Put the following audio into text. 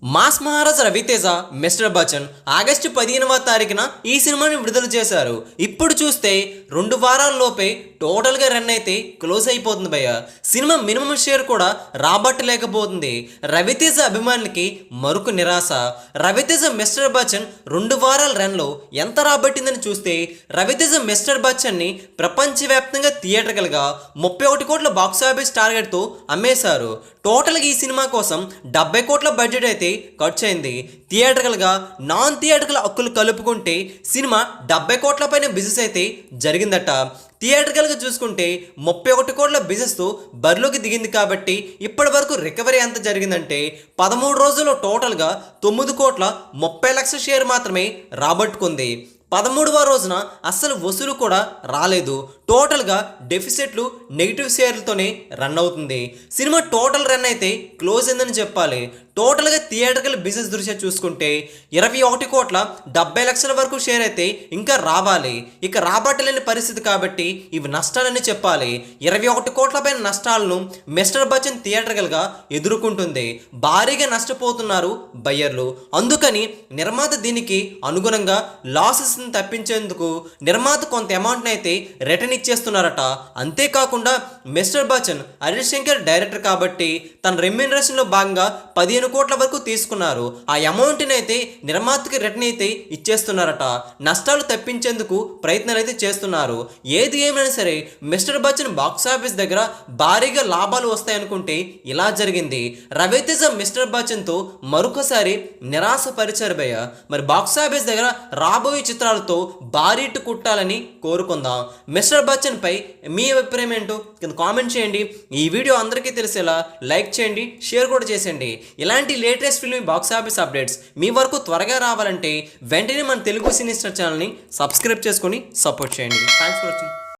Mass Maharaj Raviteja mister Bachchan August 15వ తారీఖున ఈ సినిమాని విడుదల చేశారు. ఇప్పుడు చూస్తే 2 వారాల్లోపే టోటల్గా రన్ అయితే క్లోజ్ అయిపోతుంది భయ్య. సినిమా మినిమం షేర్ కూడా రాబట్టలేకపోతుంది. రవితేజ అభిమానులకి మరొక నిరాశ. రవితేజ మిస్టర్ బచ్చన్ 2 వారాల రన్లో ఎంత రాబట్టిందని చూస్తే రవితేజ మిస్టర్ బచ్చన్ని ప్రపంచవ్యాప్తంగా థియేటర్కల్గా 31 కోట్ల బాక్సాఫీస్ టార్గెట్తో అమ్మేశారు. టోటల్గా ఈ సినిమా కోసం 70 కోట్ల బడ్జెట్ అయితే ఖర్చు అయింది. థియేటర్కల్గా నాన్ థియేటర్కల్ హక్కులు కలుపుకుంటే సినిమా 70 కోట్ల పైన బిజినెస్ అయితే జరిగిందట. థియేటర్కల్గా చూసుకుంటే 31 కోట్ల బిజినెస్తో బరిలోకి దిగింది. కాబట్టి ఇప్పటి వరకు రికవరీ ఎంత జరిగిందంటే 13 రోజుల్లో టోటల్గా 9 కోట్ల 30 లక్షల షేర్ మాత్రమే రాబట్టుకుంది. 13వ రోజున అస్సలు వసూలు కూడా రాలేదు. టోటల్గా డెఫిసిట్లు నెగిటివ్ షేర్లతోనే రన్ అవుతుంది. సినిమా టోటల్ రన్ అయితే క్లోజ్ అయిందని చెప్పాలి. టోటల్గా థియేటర్కల్ బిజినెస్ దృష్ట్యా చూసుకుంటే 21 కోట్ల 70 లక్షల వరకు షేర్ అయితే ఇంకా రావాలి. ఇక రాబట్టలేని పరిస్థితి కాబట్టి ఇవి నష్టాలని చెప్పాలి. 21 కోట్ల పైన నష్టాలను మిస్టర్ బచ్చన్ థియేటర్కల్గా ఎదుర్కొంటుంది. భారీగా నష్టపోతున్నారు బయ్యర్లు. అందుకని నిర్మాత దీనికి అనుగుణంగా లాసెస్ తప్పించేందుకు నిర్మాత కొంత అమౌంట్ని అయితే రిటర్న్ ఇచ్చేస్తున్నారట. అంతేకాకుండా మిస్టర్ బచ్చన్ హరీష్ శంకర్ డైరెక్టర్ కాబట్టి తన రెమ్యూనరేషన్లో భాగంగా 15 కోట్ల వరకు తీసుకున్నారు. ఆ అమౌంట్ని అయితే నిర్మాతకి రిటర్న్ అయితే ఇచ్చేస్తున్నారట. నష్టాలు తప్పించేందుకు ప్రయత్నాలు అయితే చేస్తున్నారు. ఏది ఏమైనా సరే మిస్టర్ బచ్చన్ బాక్స్ ఆఫీస్ దగ్గర భారీగా లాభాలు వస్తాయనుకుంటే ఇలా జరిగింది. రవితేజ మిస్టర్ బచ్చన్తో మరొకసారి నిరాశపరిచారు భయ్య. మరి బాక్స్ ఆఫీస్ దగ్గర రాబోయే చిత్రాలతో భారీ హిట్ కుట్టాలని కోరుకుందాం. మిస్టర్ బచ్చన్ పై మీ అభిప్రాయం ఏంటో కింద కామెంట్ చేయండి. ఈ వీడియో అందరికీ తెలిసేలా లైక్ చేయండి, షేర్ కూడా చేసేయండి. ఇలాంటి latest film box office updates మీ వరకు త్వరగా రావాలంటే వెంటనే మన తెలుగు సినీ స్టార్ ఛానల్ని సబ్స్క్రైబ్ చేసుకొని సపోర్ట్ చేయండి. Thanks for watching.